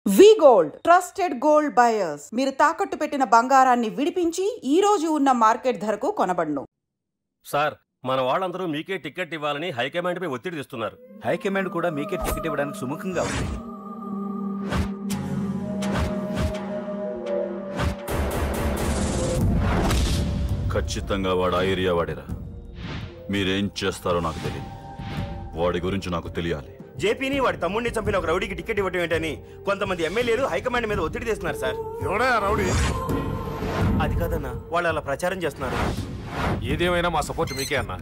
వి gold trusted gold buyers. మీరు తాకట్టు పెట్టిన బంగారాన్ని విడిపించి ఈ రోజు ఉన్న మార్కెట్ ధరకు కొనబడును. సార్, మన వాళ్ళందరూ మీకే టికెట్ ఇవ్వాలని హైకమాండ్ పై ఒత్తిడి తెస్తున్నారు. హైకమాండ్ కూడా మీకే టికెట్ ఇవ్వడానికి సుముఖంగా ఉంది. ఖచ్చితంగా వాడు ఆ ఏరియా వాడేరా. మీరేం చేస్తారో నాకు తెలియదు. వాడి గురించి నాకు తెలియాలి. జేపీని వాడి తమ్ముడిని చంపిన ఒక రౌడీకి టికెట్ ఇవ్వటం ఏంటని కొంతమంది ఎమ్మెల్యేలు హైకమాండ్ మీద ఒత్తిడి తెస్తున్నారు సార్. ఎవడా రౌడీ? అది కాదన్నా, వాళ్ళు అలా ప్రచారం చేస్తున్నారు. ఏదేమైనా మా సపోర్ట్ మీకే అన్నా.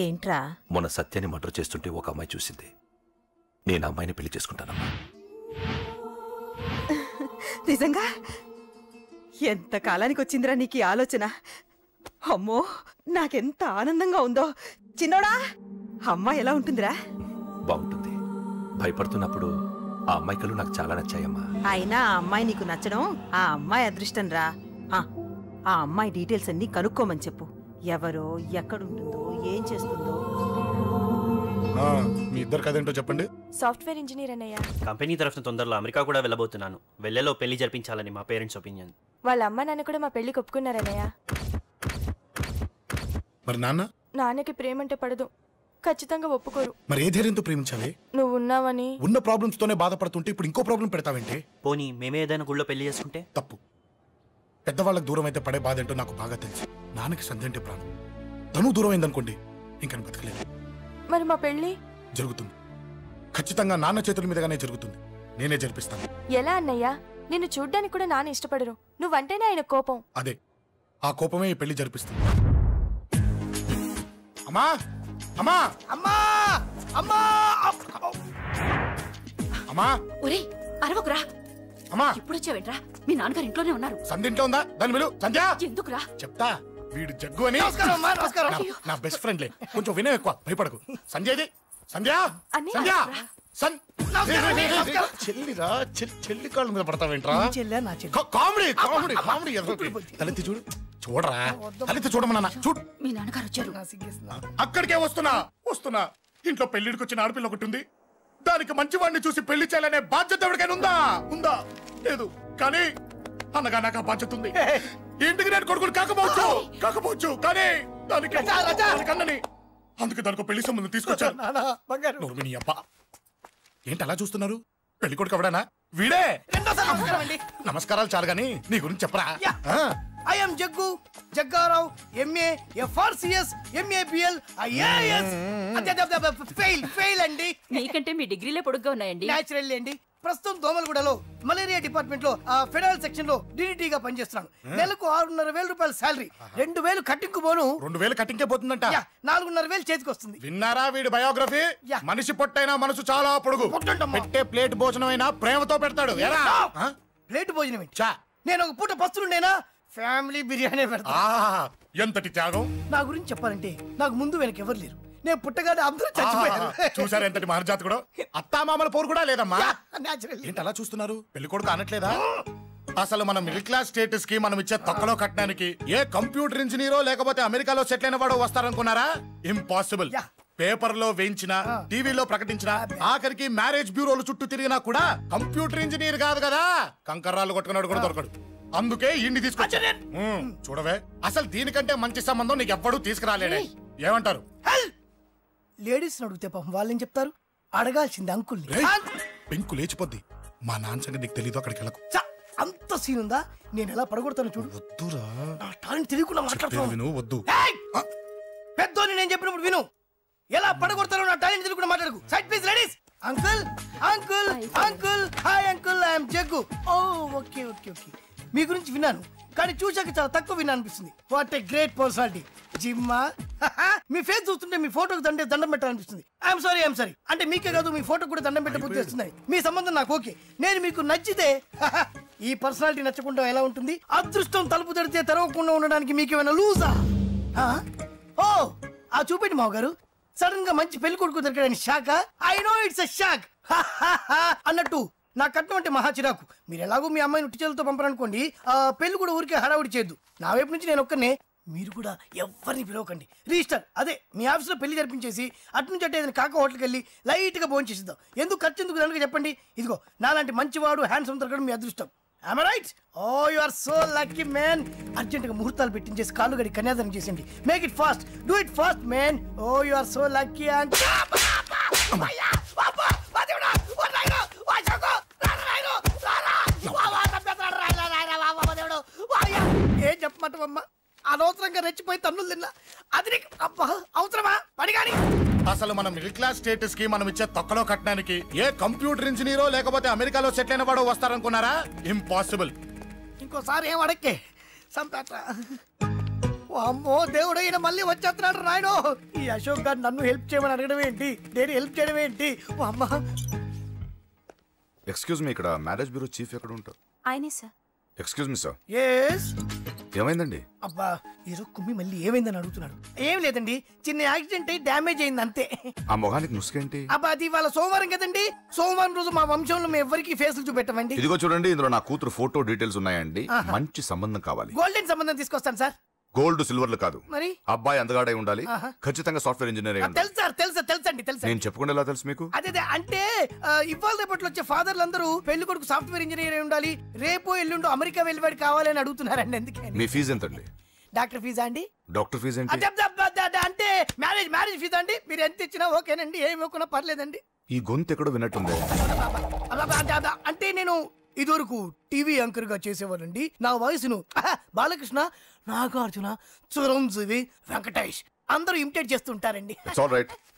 ఏంట్రా? మొన్న సత్యాన్ని మర్డర్ చేస్తుంటే ఒక అమ్మాయి చూసింది. నేను అమ్మాయిని పెళ్లి చేసుకుంటానమ్మా. నిజంగా? ఎంత కాలానికి వచ్చిందిరా నీకు ఈ ఆలోచన? అమ్మో, నాకెంత ఆనందంగా ఉందో. చిన్నోడా, అమ్మాయి ఎలా ఉంటుందిరా? బాగుంటుంది. భయపడుతున్నప్పుడు ఆ అమ్మాయి కళ్ళు నాకు చాలా నచ్చాయమ్మా. అయినా ఆ అమ్మాయి నీకు నచ్చడం ఆ అమ్మాయి అదృష్టం రా. ఆ అమ్మాయి డీటెయిల్స్ అన్ని కనుక్కోమని చెప్పు. ఎవరో, ఎక్కడుంటుందో, ఏం చేస్తుందో. మీ ఇద్దరు కదేంటో చెప్పండి. సాఫ్ట్వేర్ ఇంజనీర్ అన్నయ్య. కంపెనీ తరఫున తొందరలో అమెరికా కూడా వెళ్ళబోతున్నాను. వెళ్ళేలో పెళ్లి జరిపించాలని మా పేరెంట్స్ ఒపీనియన్. వాళ్ళ అమ్మ నాన్న కూడా మా పెళ్లికి ఒప్పుకున్నారన్నయ్య. మరి నాన్న? నాన్నకి ప్రేమ అంటే పడదు, ఖచ్చితంగా ఒప్పుకోరు. మరి ఏ ధైర్యంతో ప్రేమించాలి? నువ్వు ఉన్నావని. ఉన్న ప్రాబ్లమ్స్ తోనే బాధపడుతుంటే ఇప్పుడు ఇంకో ప్రాబ్లం పెడతావేంటి? పోనీ మేమే ఏదైనా గుళ్ళో పెళ్లి చేసుకుంటే? తప్పు. పెద్దవాళ్ళకి దూరం అయితే పడే బాధ ఏంటో నాకు బాగా తెలుసు. నాన్నకి సంధ్య అంటే ప్రాణం. తను దూరం అయిందనుకోండి, ఇంకా బతకలేదు. మరి మా పెళ్లి జరుగుతుంది. ఖచ్చితంగా నాన్న చేతుల మీదగానే జరుగుతుంది. నేనే జరిపిస్తాను. ఎలా అన్నయ్య? నిన్ను చూడ్డానికి కూడా నాన్న ఇష్టపడరు. నువ్వంటేనే ఆయన కోపం. అదే, ఆ కోపమే ఈ పెళ్లి జరిపిస్తుంది. అమ్మా అమ్మా అమ్మా అమ్మా అమ్మా! ఒరే అరవకురా. అమ్మా ఇప్పుడు వచ్చావేంట్రా? మీ నాన్నగారు ఇంట్లోనే ఉన్నారు. సంధ్య ఇంట్లో ఉందా? దాని విలు. సంధ్య! ఎందుకురా? చెప్తా. వీడు జగ్గు అని నా బెస్ట్ ఫ్రెండ్లే. కొంచెం వినయం ఎక్కువ, భయపడకు. సంధ్యది. సంధ్య! సంధ్య! చెల్లిరా, చెల్లి కాళ్ళ మీద పడతావేంట్రా? Comedy comedy comedy. తలెత్తి చూడు. చూడరా, తలెత్తి చూడమన్నా. చూడు, మీ నాన్నగారు వచ్చారు. అక్కడికే వస్తున్నా. ఇంట్లో పెళ్లిడికి వచ్చిన ఆడపిల్ల ఒకటి ఉంది. దానికి మంచివాడిని చూసి పెళ్లి చేయాలనే బాధ్యత ఎవరికైనా ఉందా? లేదు. కానీ అన్నగా నాకు ఆ బాధ్యత ఉంది. ఇంటికి నేను కొడుకుని కాకపోవచ్చు కానీ దానికి అందుకే దానికి పెళ్లి సంబంధం తీసుకొచ్చాను. ఏంటి అలా చూస్తున్నారు? పెళ్లి కొడుకు ఎవడానా? వీడే. నమస్కారాలు చాలు గాని నీ గురించి చెప్పరా. I am Jaggu, Jaggarao, MA, FRCS, MABL, IAS. Fail అండి. మీకంటే మీ డిగ్రీలే పొడుగ్గా ఉన్నాయండి. న్యాచురల్ అండి. ప్రస్తుతం దోమలగూడలో మలేరియా డిపార్ట్మెంట్ లో ఫెడరల్ సెక్షన్ లో డీడీటీగా పనిచేస్తున్నాను. నెలకు 6,500 రూపాయల శాలరీ, 2,000 కట్టింగ్ పోను. 2,000 కట్టింగ్కే పోతుందంట. 4,500 చేతికి వస్తుంది. విన్నారా వీడి బయోగ్రఫీ? మనిషి పొట్టైనా మనసు చాలా పొడుగు. పెట్టే ప్లేట్ భోజనం అయినా ప్రేమతో పెడతాడు. ప్లేట్ భోజనం ఏంటి? నేను ఒక పూట పస్తులుండేనా? ఫ్యామిలీ బిర్యానీ పెడతా. ఎంతటి త్యాగం! నా గురించి చెప్పాలంటే నాకు ముందు వెనక ఎవరు లేరు. నేను పుట్టగానే అందరూ చచ్చిపోయారు. చూసారు ఎంతటి మహర్జాత్ కూడా. అత్తామామల పోరు కూడా లేదమ్మా. ఏంటి అలా చూస్తున్నారు? పెళ్లి కొడుకు అనట్లేదా? అసలు మన మిడిల్ క్లాస్ స్టేటస్ కి మనం ఇచ్చే తక్కువలో కట్టడానికి ఏ కంప్యూటర్ ఇంజనీరో లేకపోతే అమెరికాలో సెటిల్ అయిన వాడు వస్తారనుకున్నారా? ఇంపాసిబుల్. పేపర్ లో వేయించిన, టీవీలో ప్రకటించిన, ఆఖరికి మ్యారేజ్ బ్యూరోలు చుట్టూ తిరిగినా కూడా కంప్యూటర్ ఇంజనీర్ కాదు కదా, కంకర్రాలు కొట్టుకున్నాడు కూడా దొరకడు. అందుకే ఇండి తీసుకొచ్చా. చూడవే, అసలు దీనికంటే మంచి సంబంధం నీకు ఎవ్వడూ తీసుకురాలేడే. ఏమంటారు? లేడీస్ అడిగితే పాపం వాళ్ళేం చెప్తారు? అడగాల్సింది అంకుల్. పెంకు లేచిపోద్ది. మా నాన్న సంగతి నీకు తెలీదు. అక్కడికి వెళ్ళకు. అంత సీన్ ఉందా? నేను ఎలా పడగొడతాను చూడు. వద్దురా, నా టాలెంట్ తెలియకుండా మాట్లాడుతున్నాను. వద్దు. పెద్దోని నేను చెప్పినప్పుడు విను. ఎలా పడగొడతారో నా టాలెంట్ తెలియకుండా మాట్లాడకు. Side please ladies. Uncle uncle uncle hi uncle, I'm Jaggu. Oh okay okay okay. మీ గురించి విన్నాను కానీ చూశాక చాలా తక్కువ విన్నా అనిపిస్తుంది. What a great personality. జిమ్మా, మీ ఫేస్ చూస్తుంటే మీ ఫోటోకి దండం పెట్టాలనిపిస్తుంది. ఐఎమ్ సారీ అంటే మీకే కాదు, మీ ఫోటో కూడా దండం పెట్టే బుద్ధి వస్తుంది. మీ సంబంధం నాకు ఓకే. నేను మీకు నచ్చితే ఈ పర్సనాలిటీ నచ్చకుండా ఎలా ఉంటుంది? అదృష్టం తలుపు తడితే తెరవకుండా ఉండడానికి మీకేమైనా లూజా? ఓ ఆ చూపెట్టి మావ గారు. సడన్ గా మంచి పెళ్లి కొడుకు దొరికాడని shock. I know it's a shock అన్నట్టు నా కట్నం అంటే మహా చిరాకు. మీరు ఎలాగో మీ అమ్మాయిని ఉట్టి చేతులతో పంపరనుకోండి, పెళ్లి కూడా ఊరికే హడావుడి చేయొద్దు. నా వైపు నుంచి నేను ఒక్కనే మీరు కూడా ఎవరిని పిలవకండి. రిజిస్టర్ అదే మీ ఆఫీస్లో పెళ్లి జరిపించేసి అటు నుంచి అంటే ఏదైనా కాక హోటల్కి వెళ్ళి లైట్గా భోజనం చేసిద్దాం. ఎందుకు ఖర్చు ఎందుకు కనుక చెప్పండి. ఇదిగో నాలాంటి మంచివాడు హ్యాండ్సమ్ దొరకడం మీ అదృష్టం. Am I right? Oh, you are so lucky, man. అర్జెంటుగా ముహూర్తాలు పెట్టించేసి కాళ్ళు గడి కన్యాదానం చేసేయండి. Make it fast. Do it fast, man. Oh, you are so lucky. And ఏం చెప్పమంటావమ్మా? అనవసరంగా రెచ్చిపోయి తన్నులు తిన్నా. అది నీకు అబ్బా అవసరమా? పడిగాని అసలు మన మిడిల్ క్లాస్ స్టేటస్ కి మనం ఇచ్చే తొక్కలో కట్టడానికి ఏ కంప్యూటర్ ఇంజనీరో లేకపోతే అమెరికాలో సెటిల్ అయిన వాడు వస్తారనుకున్నారా? ఇంపాసిబుల్. ఇంకోసారి ఏం అడక్కే సంపేట. అమ్మో దేవుడు, ఈయన మళ్ళీ వచ్చేస్తున్నాడు రాయడు. ఈ అశోక్ గారు నన్ను హెల్ప్ చేయమని అడగడం ఏంటి, నేను హెల్ప్ చేయడం ఏంటి? అమ్మ ఎక్స్క్యూజ్ మీ, ఇక్కడ మ్యారేజ్ బ్యూరో చీఫ్ ఎక్కడ ఉంటారు? ఆయనే sir. Excuse me sir. Yes. ఏమైందండి? అబ్బా ఈరో కుమ్మి మళ్ళీ ఏమైందని అడుగుతున్నాడు. ఏం లేదండి, చిన్న యాక్సిడెంట్ అయి డ్యామేజ్ అయింది అంతే. ఆ మొహానికి ముసుకేంటి? అబ్బా అది ఇవాళ సోమవారం కదండి. సోమవారం రోజు మా వంశంలో మేము ఎవరికి ఫేసులు చూపెట్టమండి. ఇదిగో చూడండి, ఇందులో నా కూతురు ఫోటో డీటెయిల్స్ ఉన్నాయండి. మంచి సంబంధం కావాలి. గోల్డెన్ సంబంధం తీసుకొస్తాను సార్. గోల్డ్ సిల్వర్లు కాదు, మరి అబ్బాయి అందగాడై ఉండాలి. ఖచ్చితంగా సాఫ్ట్వేర్ ఇంజనీర్ అయి ఉండాలి. తెలుసు సార్, తెలుసండి తెలుసు. నేను చెప్పకుండా ఎలా తెలుసు మీకు? అదే అంటే ఇవాళ రేపట్లో వచ్చే ఫాదర్లు అందరూ పెళ్లి కొడుకు సాఫ్ట్వేర్ ఇంజనీర్ అయి ఉండాలి, రేపు ఎల్లుండో అమెరికా వెళ్ళివాడు కావాలని అడుగుతున్నారండి. ఎందుకని? మీ ఫీజు ఎంతండి? డాక్టర్ ఫీజా అండి? డాక్టర్ ఫీజు ఏంటి? అంటే మ్యారేజ్ ఫీజా అండి. మీరు ఎంత ఇచ్చినా ఓకేనండి, ఏమి ఇవ్వకున్నా పర్లేదండి. ఈ గొంతు ఎక్కడో విన్నట్టుంది. అంటే నేను ఇదివరకు టీవీ యాంకర్ గా చేసేవాళ్ళండి. నా వయసును బాలకృష్ణ, నాగార్జున, చిరంజీవి, వెంకటేష్ అందరూ ఇమిటేట్ చేస్తుంటారండి.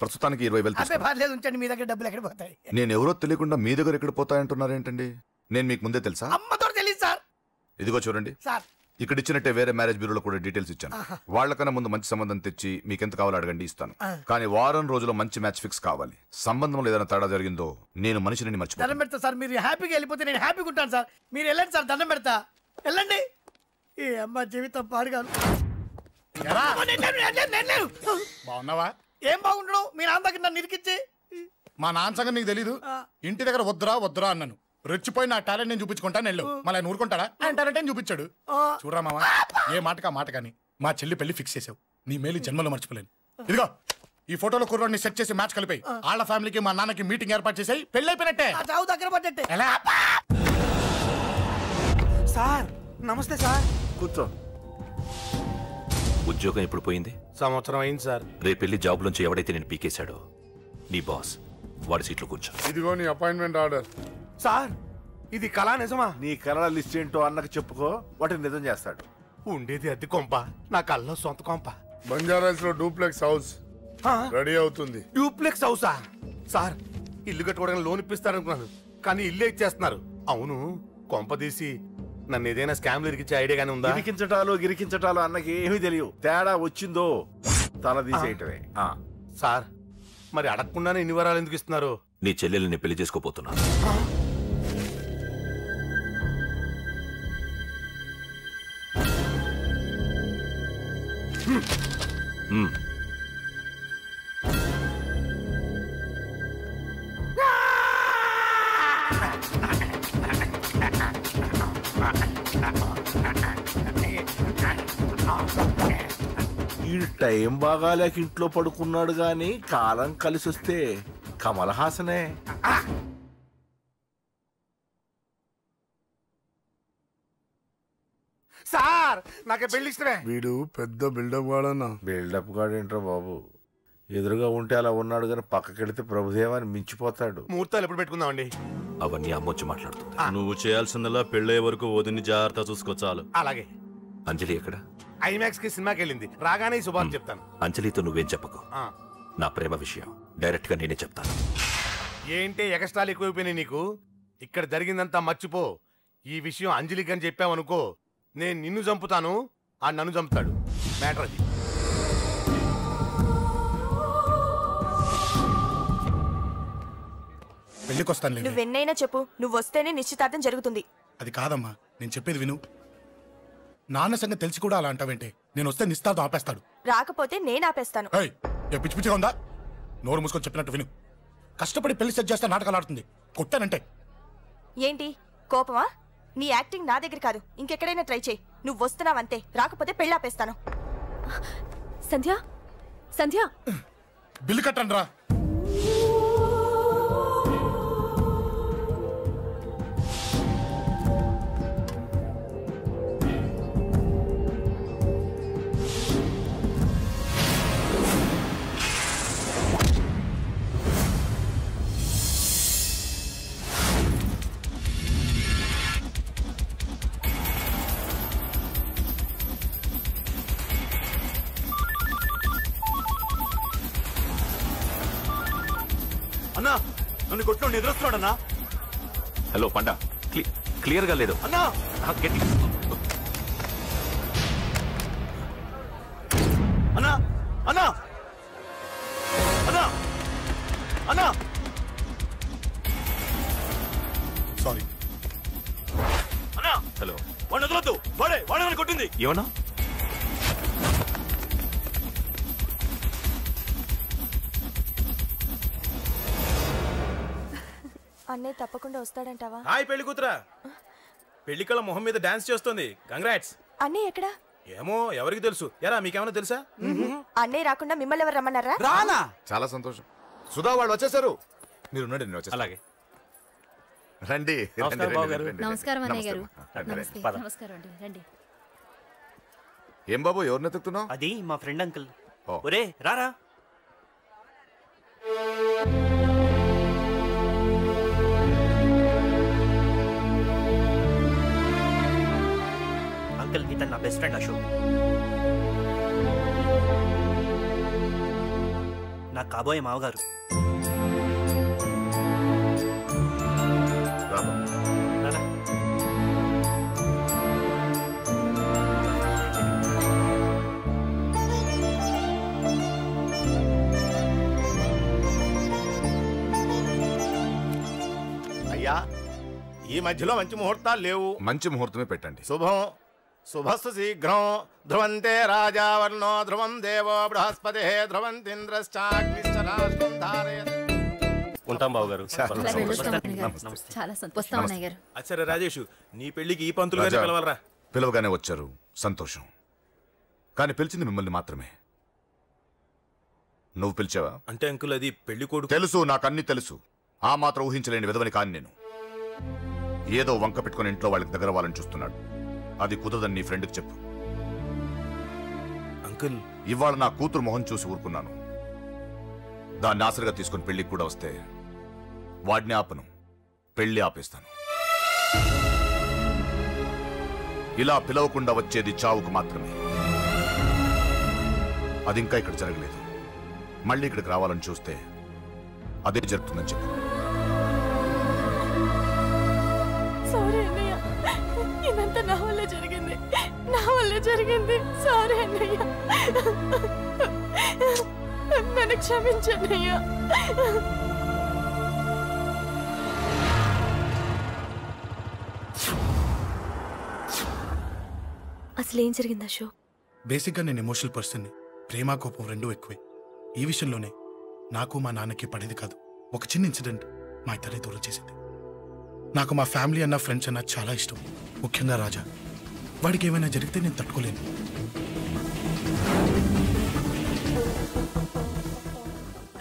ప్రస్తుతానికి 20,000 అదే పర్లేదు, ఉంచండి. మీ దగ్గర డబ్బులు ఎక్కడ పోతాయి? నేను ఎవరో తెలియకుండా మీ దగ్గర ఎక్కడ పోతాయంటున్నారేంటండి? నేను మీకు ముందే తెలుసా? అమ్మతో తెలియదు సార్. ఇదిగో చూడండి సార్, ఇక్కడ ఇచ్చినట్టే వేరే మ్యారేజ్ బ్యూరోలో కూడా డీటెయిల్స్ ఇచ్చాను. వాళ్ళకన్నా ముందు మంచి సంబంధం తెచ్చి మీకు ఎంత కావాలో అడగండి, ఇస్తాను. కానీ వారం రోజుల్లో మంచి మ్యాచ్ ఫిక్స్ కావాలి. సంబంధంలో ఏదైనా తేడా జరిగిందో నేను మనిషిని మర్చిపోతాను. దండం పెడతా సార్. మీరు హ్యాపీగా వెళ్ళిపోతే నేను హ్యాపీగా ఉంటాను సార్. మీరు వెళ్ళండి సార్, దండం పెడతా. వెళ్ళండి. ఈ అమ్మ జీవితం పాడుగాను. బాగున్నావా? ఏం బాగుండడం? మీ నాన్న దగ్గర నన్ను ఇరికిచ్చి. మా నాన్న సంగతి నీకు తెలీదు. ఇంటి దగ్గర వద్దురా అన్నాను. రెచ్చిపోయి నా టాలెంట్ నేను చూపించుకుంటాను. వెళ్ళు. మళ్ళీ ఆయన ఊరుకుంటాడా? ఆయన టాలెంట్ అని చూపించాడు. చూడరా మావా, ఏ మాటకా మాట కానీ మా చెల్లి పెళ్లి ఫిక్స్ చేసావు. నీ మేలు జన్మలో మర్చిపోలేను. ఇదిగో ఈ ఫోటోలో కుర్రాన్ని సెట్ చేసి మ్యాచ్ కలిపాయి. వాళ్ళ ఫ్యామిలీకి మా నాన్నకి మీటింగ్ ఏర్పాటు చేసాయి. పెళ్లి అయిపోయినట్టే. దగ్గర పడ్డట్టే. ఎలా? సార్ నమస్తే సార్. కూర్చో. ఉద్యోగం ఎప్పుడు పోయింది? సంవత్సరం అయింది సార్. రేపెళ్ళి జాబ్ నుంచి ఎవడైతే నేను పీకేశాడో నీ బాస్ వాడి సీట్లో కూర్చో. ఇదిగో నీ అపాయింట్మెంట్ ఆర్డర్. సార్ ఇది కళా నిజమా? నీ కళల లిస్ట్ ఏంటో అన్నకు చెప్పుకో, వాటిని నిజం చేస్తాడు. ఉండేది అద్దె కొంప, నా కళ్ళలో సొంత కొంప. బంజారాస్ లో డూప్లెక్స్ హౌస్ రెడీ అవుతుంది. డూప్లెక్స్ హౌసా? సార్ ఇల్లు కట్టుకోవడానికి లోన్ ఇప్పిస్తారనుకున్నాను, కానీ ఇల్లే ఇచ్చేస్తున్నారు. అవును, కొంప తీసి నన్ను ఏదైనా స్కామ్ ఇరికించే ఐడియా గానీ ఉందా? గిరికించటాలు అన్నకి ఏమీ తెలియవు. తేడా వచ్చిందో తల తీసేయటమే. సార్ మరి అడగకుండానే ఇన్ని వరాలు ఎందుకు ఇస్తున్నారు? నీ చెల్లెల్ని పెళ్లి చేసుకోపోతున్నాను. ఈ టైం బాగాలేక ఇంట్లో పడుకున్నాడు గాని కాలం కలిసి వస్తే కమల్ హాసనే. సార్ నాకే పెళ్లి ఇష్టమే. వీడు పెద్ద బిల్డప్ గాడన్నా. బిల్డప్ గాడేంట్రా బాబు, ఎదురుగా ఉంటే అలా ఉన్నాడు గాని పక్కకెడితే ప్రభుదేవాన్ని మించిపోతాడు. ముహూర్తాలు ఎప్పుడు పెట్టుకుందామండి? అవన్నీ అమ్మొచ్చి మాట్లాడుతుంది. నువ్వు చేయాల్సిందల్లా పెళ్ళే వరకు వదిని జాగ్రత్త చూసుకో చాలు. అలాగే. అంజలి ఎక్కడ? ఐమాక్స్ కి సినిమాకి వెళ్ళింది, రాగానే శుభాన్ని చెప్తాను. అంజలితో నువ్వేం చెప్పకు. నా ప్రేమ విషయం డైరెక్ట్ గా నేనే చెప్తాను. ఏంటి ఎక్స్ట్రాలు ఎక్కువైపోయినాయి నీకు? ఇక్కడ జరిగిందంతా మర్చిపో. ఈ విషయం అంజలికి అని చెప్పావనుకో, నేను నిన్ను చంపుతాను, ఆ నన్ను చంపుతాడు. మ్యాటర్ అది. పెళ్లికొస్తాను. నువ్వెన్నైనా చెప్పు, నువ్వు వస్తేనే నిశ్చితార్థం జరుగుతుంది. అది కాదమ్మా, నేను చెప్పేది విను. నాన్న సంగతి తెలిసి కూడా అలా అంటావేంటే? నేను వస్తే నిస్తార్థం ఆపేస్తాడు. రాకపోతే నేను ఆపేస్తాను. పిచ్చి పిచ్చిగా ఉందా? నోరు మూసుకొని చెప్పినట్టు విను. కష్టపడి పెళ్లి సెట్ చేస్తే నాటకాలు ఆడుతుంది. కొట్టానంటే ఏంటి కోపమా? నీ యాక్టింగ్ నా దగ్గర కాదు, ఇంకెక్కడైనా ట్రై చేయి. నువ్వు వస్తున్నావంతే, రాకపోతే పెళ్ళాపేస్తాను. సంధ్య సంధ్య బిల్లు కట్టండి రా. అన్నా నన్ను కొట్టు నిద్రస్తున్నాడన్నా. హలో పండా, క్లియర్ గా లేదు అన్నా. గట్టి అన్నా అన్నా అన్నా అన్నా. సారీ అన్నా. హలో, వాడిని వదలొద్దు. వాడే నన్ను కొట్టింది. ఏమన్నా? అన్నయ్య తప్పకుండా వస్తాడంటావా? హాయ్ పెళ్లి కూతురా. పెళ్లి కళ మొహం మీద డాన్స్ చేస్తుంది. కంగ్రాట్స్. అన్నయ్య ఎక్కడా? ఏమో, ఎవరికి తెలుసు. ఎరా మీకేమైనా తెలుసా? అన్నయ్య రాకుండా మిమ్మల్ని ఎవరు రమ్మన్నారా? రానా? చాలా సంతోషం. సుధా వాళ్ళు వచ్చేసారు. మీరు ఉండండి, నేను వచ్చేస్తాను. అలాగే. రండి. నమస్కారం అన్నయ్య గారు. రండి. నమస్కారం అండి. రండి. ఏం బాబు, ఎవరిని ఎత్తుకుతున్నావు? అది మా ఫ్రెండ్ అంకుల్. ఒరే రారా. అంకుల్, ఇతను నా బెస్ట్ ఫ్రెండ్ అశోక్. నా కాబోయే మావగారు. అయ్యా, ఈ మధ్యలో మంచి ముహూర్తాలు లేవు. మంచి ముహూర్తమే పెట్టండి. శుభం శుభస్సు శీఘ్రం. ధ్రువంతే రాజావర్ణో ధ్రువం దేవో బృహస్పతి ధ్రువంతింద్రశ్చాగ్నిశ్చ రాష్ట్రం ధారయత్. ఉంటాం బాబు గారు. చాలా సంతోషం అన్నయ్య గారు. అచ్చరే రాజేష్, నీ పెళ్లికి ఈ పంతులు గారిని పిలవాలరా. పిలవగానే వచ్చారు, సంతోషం. కానీ పిలిచింది మిమ్మల్ని మాత్రమే. నువ్వు పిలిచావా? అంటే అంకుల్, అది పెళ్లి కొడుకు. తెలుసు, నాకు అన్ని తెలుసు. ఆ మాత్రం ఊహించలేని విధవని కాని నేను. ఏదో వంక పెట్టుకుని ఇంట్లో వాళ్ళకి దగ్గర వాళ్ళని చూస్తున్నాడు. అది కుదరదని నీ ఫ్రెండ్కి చెప్పు. అంకుల్, ఇవాళ నా కూతురు మొహం చూసి ఊరుకున్నాను. దాన్ని ఆసరిగా తీసుకుని పెళ్లికి కూడా వస్తే వాడిని ఆపను, పెళ్లి ఆపేస్తాను. ఇలా పిలవకుండా వచ్చేది చావుకు మాత్రమే. అది ఇంకా ఇక్కడ జరగలేదు. మళ్ళీ ఇక్కడికి రావాలని చూస్తే అదే జరుగుతుందని చెప్పు. సారీ అన్నయ్య, ఇదంతా నా వల్లే జరిగింది. నా వల్లే జరిగింది. సారీ అన్నయ్య, నన్ను క్షమించన్నయ్య. అసలు ఏం జరిగింది అశోక్? బేసిక్గా నేను ఎమోషనల్ పర్సన్ని. ప్రేమ కోపం రెండూ ఎక్కువే. ఈ విషయంలోనే నాకు మా నాన్నకి పడేది కాదు. ఒక చిన్న ఇన్సిడెంట్ మా ఇద్దరిని దూరం చేసింది. నాకు మా ఫ్యామిలీ అన్న ఫ్రెండ్స్ అన్న చాలా ఇష్టం, ముఖ్యంగా రాజా. వాడికి ఏమైనా జరిగితే నేను తట్టుకోలేను.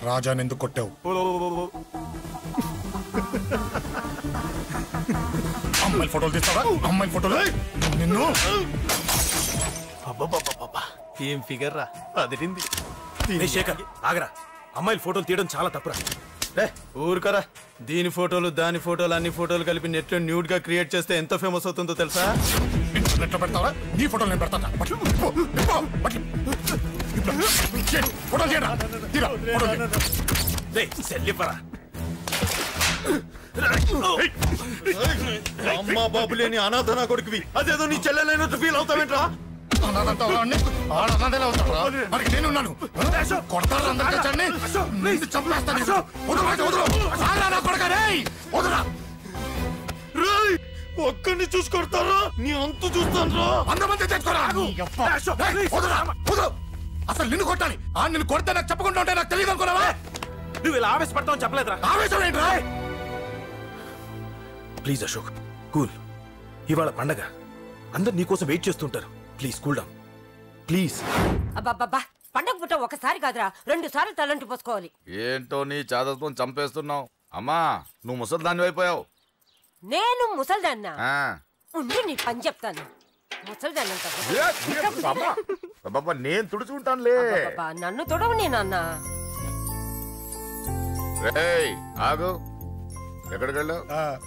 రాజాని ఎందుకు కొట్టావు? అమ్మాయిల ఫోటోలు తీస్తావా? అమ్మాయిల ఫోటోలు నిన్ను. ఏం ఫిగర్ రా, అదిరింది. శేఖర్ ఆగరా, అమ్మాయిల ఫోటోలు తీయడం చాలా తప్పురా. ఊరుకరా, దీని ఫోటోలు దాని ఫోటోలు అన్ని ఫోటోలు కలిపి నెట్ లో న్యూడ్ గా క్రియేట్ చేస్తే ఎంత ఫేమస్ అవుతుందో తెలుసా? ఇంటర్నెట్ లో పెడతావా? నీ ఫోటోలు నేను పెడతా. అమ్మా బాబు లేని అనాథనా కొడుకువి, అదేదో నీ చెల్లెలైనట్టు ఫీల్ అవుతావేంట్రా? నేనున్నాను. కొడతారు అందరికీ చంపేస్తాను. ఒక్కడిని చూసి కొడతారా? నీ అంతు చూస్తాను. అంతమంది తెచ్చుకోరా. అసలు నిన్ను కొట్టాలి. నిన్ను కొడితే నాకు చెప్పకుండా ఉంటే నాకు తెలియదు అనుకున్నావా? నువ్వు ఇలా ఆవేశపడతావు చెప్పలేదురా. ఆవేశం ఏంట్రా? Please Ashok, cool. ఇవాళ పండగ, అందరు నీకోసం వెయిట్ చేస్తుంటారు. Please cool down. ప్లీజ్. అబ్బబ్బబ్బా, పండగ పుట్ట ఒకసారి కాదురా 2 సార్లు తలంటి పోసుకోవాలి. ఏంటో నీ చాదత్వం చంపేస్తున్నావు. అమ్మా నువ్వు ముసలిదాన్ని అయిపోయావు. నేను ముసల్దాన్నా? ఉండి నీ పని చెప్తాను. ముసల్దాన్నంట నేను తుడుచుకుంటానులే. నన్ను తొడవు నేనన్నా. ఆగు, ఎక్కడికి వెళ్ళావు?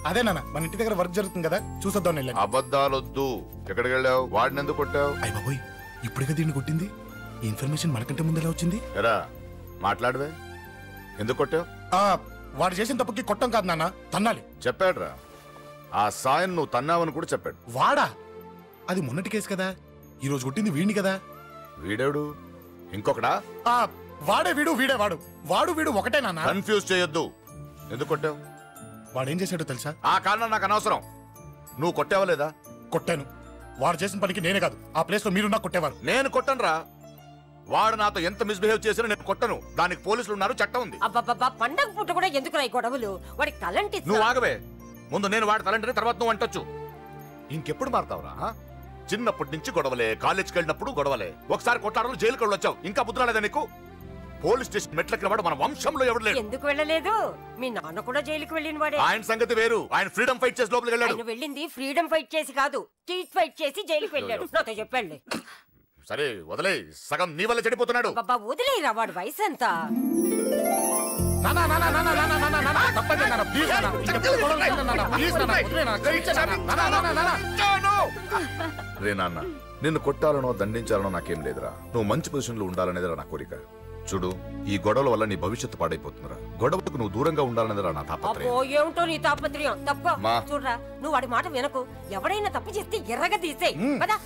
అదే నాన్న మన ఇంటి దగ్గర వర్క్ జరుగుతుంది కదా, చూసొద్దాం. అబద్ధాలొద్దు. ఎక్కడికి వెళ్ళావు? వాడిని ఎందుకు కొట్టావు? అయ్య బాబోయ్, ఇప్పుడుగా దీన్ని కొట్టింది. ఈ ఇన్ఫర్మేషన్ మనకంటే ముందు ఎలా వచ్చింది? ఎరా మాట్లాడవే, ఎందుకు కొట్టావు? వాడు చేసిన తప్పుకి కొట్టం కాదు నాన్న, తన్నాలి. చెప్పాడురా, ఆ సాయం నువ్వు తన్నావని కూడా చెప్పాడు. వాడా? అది మొన్నటి కేసు కదా, ఈ రోజు కొట్టింది వీడిని కదా. వీడేడు ఇంకొకడా? వాడే వీడు, వీడే వాడు. వాడు వీడు ఒకటే నాన్న. కన్ఫ్యూజ్ చేయొద్దు. ఎందుకు కొట్టావు? వాడేం చేశాడో తెలుసా? ఆ కారణం నాకు అనవసరం. నువ్వు కొట్టావా లేదా? కొట్టాను. వాడు చేసిన పనికి నేనే కాదు, ఆ ప్లేస్ లో మీరు నాకు కొట్టేవారు. నేను కొట్టను రా. వాడు నాతో ఎంత మిస్బిహేవ్ చేసినా నేను కొట్టను. దానికి పోలీసులు ఉన్నారు, చట్టం ఉంది. అబ్బబ్బబ్బా, పండగ పుట్ట కూడా ఎందుకు రాయి గొడవలు? వాడికి తలంటి. నువ్వు ఆగవే. ముందు నేను వాడి తలంటే తర్వాత నువ్వు అంటొచ్చు. ఇంకెప్పుడు మారుతావురా? చిన్నప్పటి నుంచి గొడవలే, కాలేజ్కి వెళ్ళినప్పుడు గొడవలే. ఒకసారి కొట్లాడలు జైలుకి వెళ్ళొచ్చావు, ఇంకా బుద్ధి రాలేదా నీకు? పోలీస్ స్టేషన్ మెట్లకి వాడు మన వంశంలో ఎవరు లేడు. ఎందుకు వెళ్ళలేదు? మీ నాన్న కూడా జైలుకి వెళ్ళిన వాడే. ఆయన సంగతి వేరు. ఆయన ఫ్రీడమ్ ఫైట్ చేసి లోపలికి వెళ్ళాడు. ఆయన వెళ్ళింది ఫ్రీడమ్ ఫైట్ చేసి కాదు, స్ట్రీట్ ఫైట్ చేసి జైలుకి వెళ్ళాడు. నాతో చెప్పండి. సరే వదిలే, సగం నీ వల్ల చెడిపోతున్నాడు. బాబా వదిలేరా, వాడు వయసు ఎంత? రే నాన్న, నిన్ను కొట్టాలనో దండించాలనో నాకేం లేదురా. నువ్వు మంచి పొజిషన్ లో ఉండాలనేదిరా నా కోరిక. చూడు, ఈ గొడవల వల్ల నీ భవిష్యత్తు పాడైపోతుందిరా. గొడవకు నువ్వు దూరంగా ఉండాలనేదిరా నా తాపత్రయం. ఏమిటో నీ తాపత్రయం? తప్పు చూడరా, నువ్వు వాడి మాట వినకు. ఎవరైనా తప్పు చేస్తే ఎర్రగా తీసేయ్ కదా.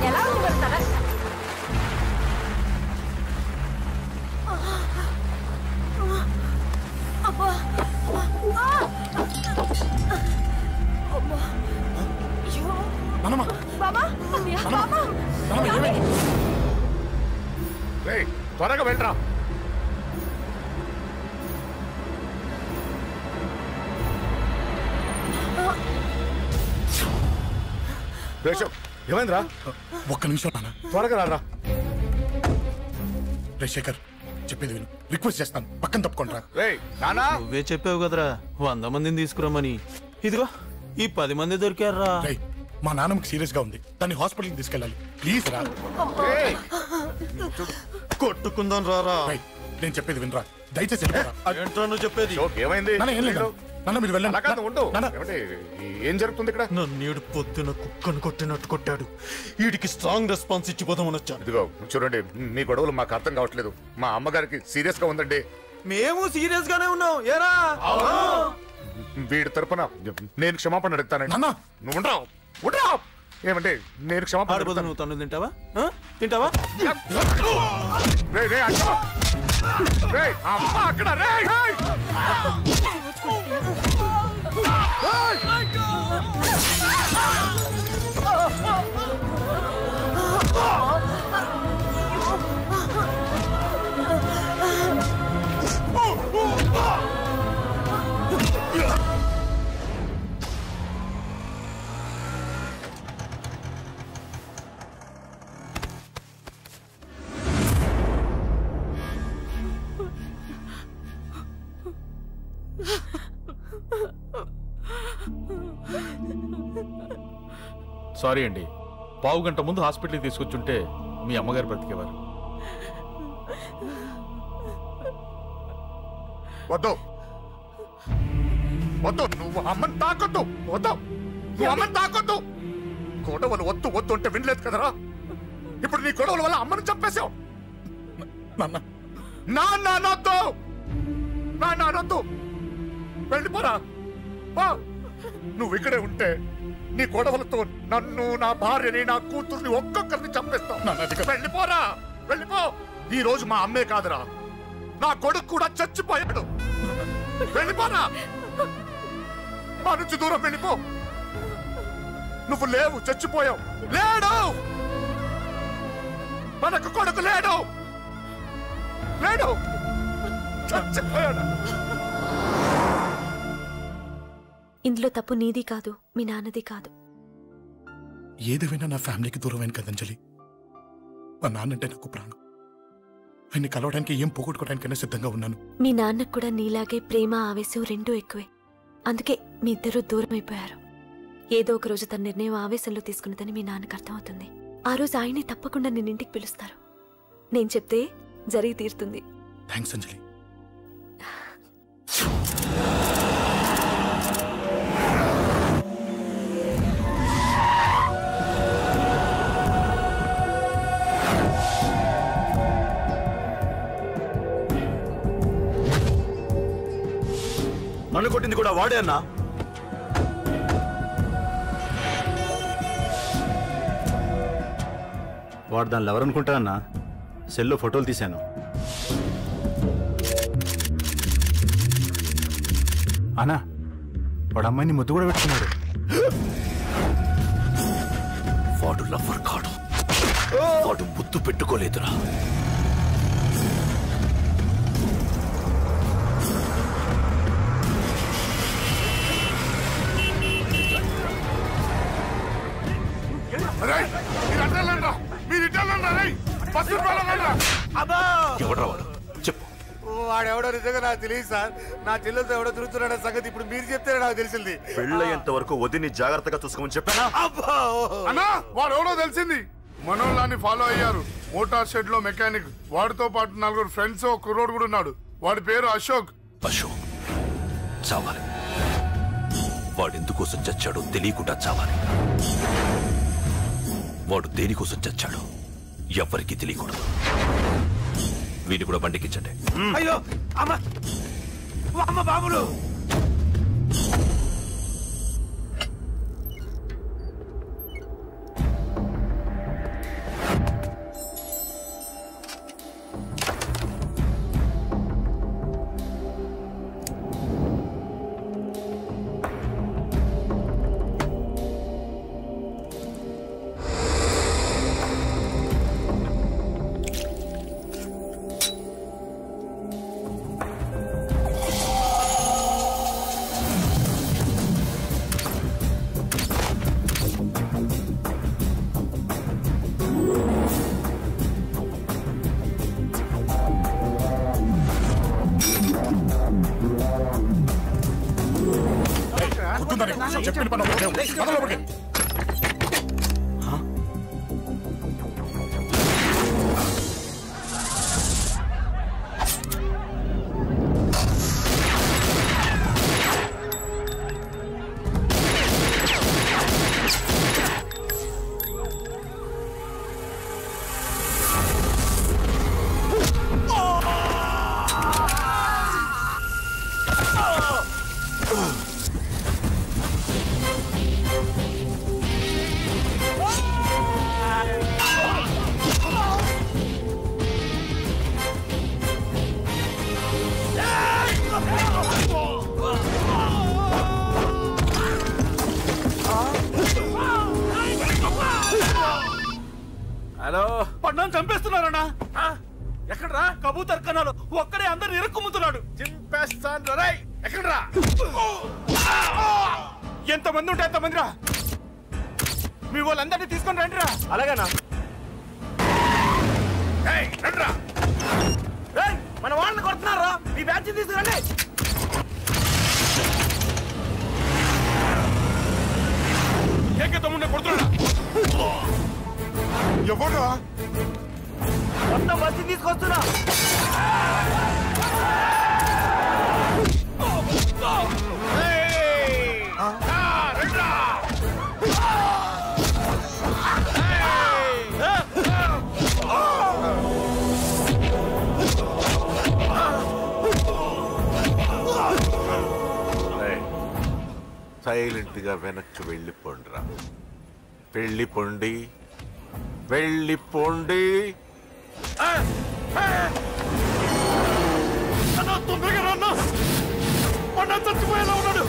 ఎలా ఉండగలుగుతారా? త్వరగా వెళ్ళరా. ఏమైందిరా? ఒక్క నిమిషం నాన్న, త్వరగా రారా. రే శేఖర్, చెప్పేది విను. రిక్వెస్ట్ చేస్తాను, పక్కన తప్పుకుంటారా. నువ్వే చెప్పావు కదరా 100 మందిని తీసుకురమ్మని. ఇదిగో ఈ 10 మంది దొరికారా. మా నాన్నకి సీరియస్ గా ఉంది, దాన్ని హాస్పిటల్కి తీసుకెళ్ళాలి. ప్లీజ్ రా. కొట్టుకుందాం రారా. నేను చెప్పేది వినరా, దయచేసి ఏంట్రా నువ్వు చెప్పేది? ఏమైంది? ఏం లేదు నాన్న, మీరు వెళ్ళండి. ఏం జరుగుతుంది ఇక్కడ? నన్ను పొద్దున కుక్కను కొట్టినట్టు కొట్టాడు. వీడికి స్ట్రాంగ్ రెస్పాన్స్ ఇచ్చిపోదామని వచ్చాను. ఇదిగో చూడండి, మీ గొడవలు మాకు అర్థం కావట్లేదు. మా అమ్మగారికి సీరియస్ గా ఉందండి. మేము సీరియస్ గానే ఉన్నాం. ఏరా వీడి తరపున నేను క్షమాపణ అడుగుతానండి. నువ్వు ఉండరావు. ఏమంటే నేను క్షమాపణ అడుగుతాను. నువ్వు తను తింటావా? తింటావా? అక్కడ సారీ అండి, పావు గంట ముందు హాస్పిటల్కి తీసుకొచ్చుంటే మీ అమ్మగారు బ్రతికేవారు. వద్దు వద్దు, నువ్వు అమ్మని తాకొద్దు. వద్దు, నువ్వు అమ్మని తాకొద్దు. గొడవలు వద్దు వద్దు అంటే వినలేదు కదరా. ఇప్పుడు నీ గొడవల వల్ల అమ్మని చంపేశావు. నాన్నొద్దు, వెళ్ళిపోరా. నువ్వు ఇక్కడే ఉంటే నీ గొడవలతో నన్ను, నా భార్యని, నా కూతుర్ని ఒక్కొక్కరిని చంపేస్తావు. వెళ్ళిపోరా, వెళ్ళిపో. ఈ రోజు మా అమ్మే కాదురా, నా కొడుకు కూడా చచ్చిపోయాడు. వెళ్ళిపోరా, మా నుంచి దూరం వెళ్ళిపో. నువ్వు లేవు, చచ్చిపోయావు. లేడు, మనకు కొడుకు లేడు, లేడు, చచ్చిపోయాడు. ఇందులో తప్పు నీది కాదు, మీ నాన్నది కాదు. ఏదేమైనా నా ఫ్యామిలీకి దూరమైన కదా అంజలి. మా నాన్నంటే నాకు ప్రాణం. ఆయన్ని కలవడానికి ఏం పోగొట్టుకోవడానికైనా సిద్ధంగా ఉన్నాను. మీ నాన్నకు కూడా నీలాగే ప్రేమ ఆవేశం రెండూ ఎక్కువే. అందుకే మీ ఇద్దరూ దూరం అయిపోయారు. ఏదో ఒక రోజు తన నిర్ణయం ఆవేశంలో తీసుకున్నదని మీ నాన్నకు అర్థమవుతుంది. ఆ రోజు ఆయనే తప్పకుండా నిన్నింటికి పిలుస్తారు. నేను చెప్తే జరిగి తీరుతుంది. థ్యాంక్స్ అంజలి. నన్ను కొట్టింది కూడా వాడే అన్నా. వాడు దానిలో ఎవరనుకుంటారన్నా? సెల్లో ఫోటోలు తీశాను. అన్నా వాడు అమ్మాయిని ముద్దు కూడా పెట్టుకున్నాడు. వాడు లవ్వర్ కాడు, వాడు ముద్దు పెట్టుకోలేదురా. ఎవడ్రా వాడు? చెప్పు. వాడెవడో నిజంగా నాకు తెలియదు సార్. నా చెల్లెలతో ఎవడో తిరుగుతున్నాడన్న సంగతి ఇప్పుడు మీరు చెప్తేనే నాకు తెలిసింది. పెళ్ళయ్యేంత వరకు వదిని జాగ్రత్తగా చూసుకోమని చెప్పానా? అన్నా వాడు ఎవడో తెలిసింది. మనోళ్ళని ఫాలో అయ్యారు. మోటార్ షెడ్ లో మెకానిక్, వాడితో పాటు 4 ఫ్రెండ్స్, ఒక కుర్రోడు కూడా ఉన్నాడు. వాడి పేరు అశోక్. అశోక్ చావాలి. వాడెందుకోసం చచ్చాడో తెలియకుండా చావాలి. వాడు దేనికోసం చచ్చాడో ఎవ్వరికీ తెలియకూడదు. వీడిని కూడా బండికించండి. అయ్యో అమ్మ, అమ్మ బాబులు. చెప్పిన పని మొదలు. హలో, పడ్డాను చంపేస్తున్నారన్నా. ఎక్కడ్రా కబూతర్ కన్నాలు? ఒక్కడే అందరు ఇరుక్కుముతున్నాడు. చింపేస్తాను రా. ఎక్కడ్రా? ఎంతమంది ఉంటే ఎంతమంది రా. మీ వాళ్ళందరినీ తీసుకొని రండి రా. అలాగేనా? మన వాళ్ళని కొడుతున్నారా? మీ బ్యాచ్ తీసుకురండి. ఏకతమ్ముడిని కొడుతున్నా. ఎవరు? మొత్తం బస్సు తీసుకొస్తున్నా. సైలెంట్ గా వెనక్కి వెళ్ళిపోండిరా. వెళ్ళిపోండి, వెళ్ళిపోండి. తొందరగా రాన్నా. చచ్చిపోయేలా ఉన్నాడు.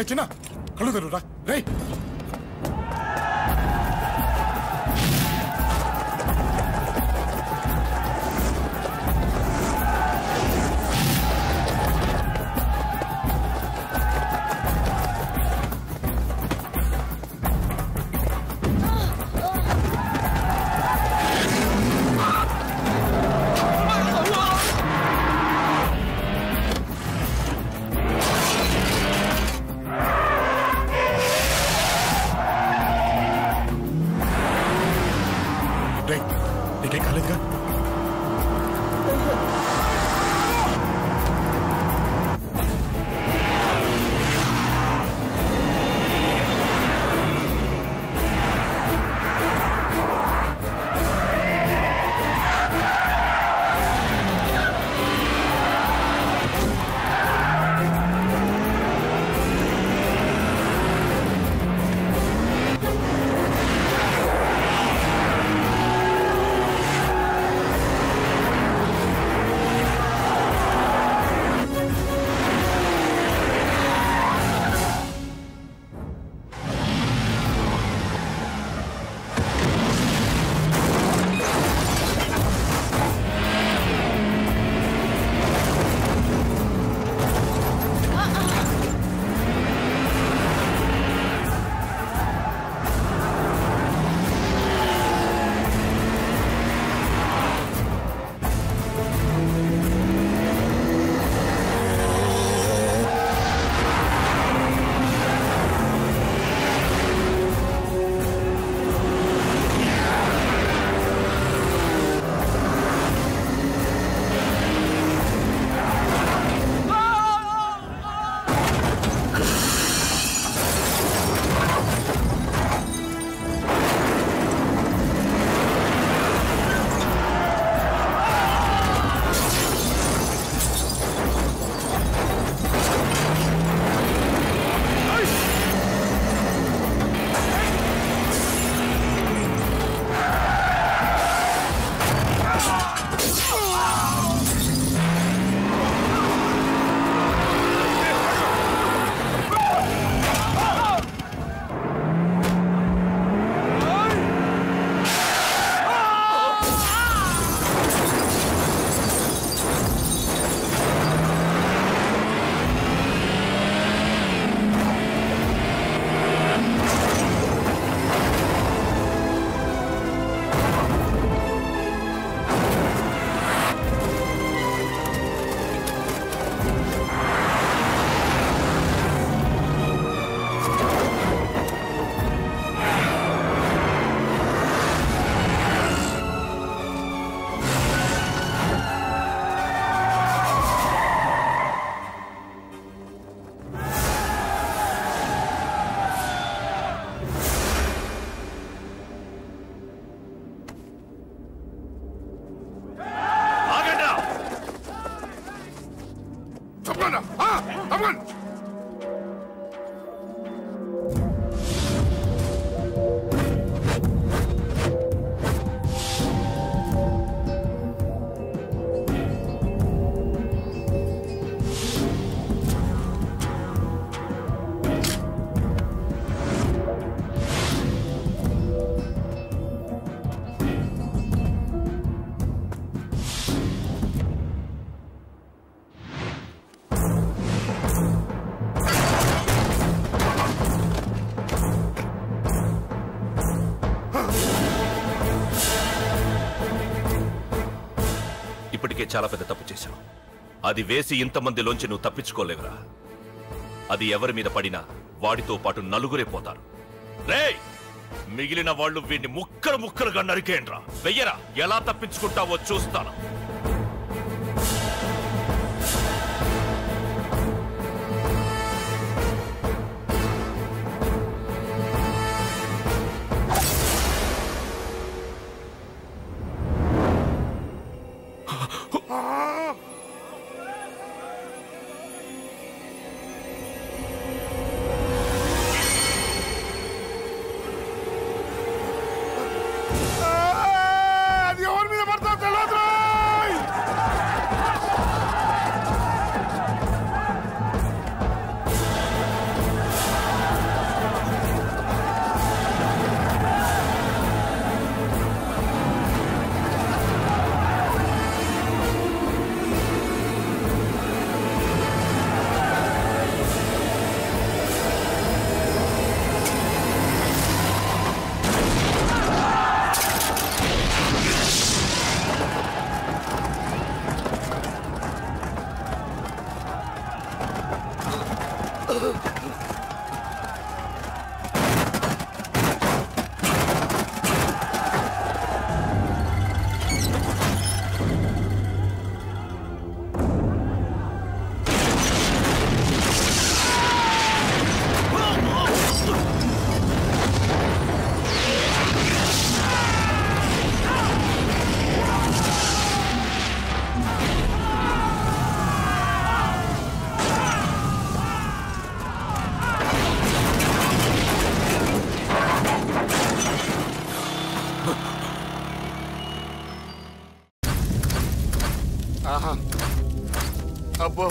చిన్న కళ్ళు తెరురా రేయ్. నీకేం కాలేదుగా? ఇప్పటికే చాలా పెద్ద తప్పు చేశావు. అది వేసి ఇంతమందిలోంచి నువ్వు తప్పించుకోలేవురా. అది ఎవరి మీద పడినా వాడితో పాటు నలుగురే పోతారు. రేయ్, మిగిలిన వాళ్ళు వీడిని ముక్కలు ముక్కలుగా నరికేయండ్రా. వెయ్యరా, ఎలా తప్పించుకుంటావో చూస్తాను. అబ్బో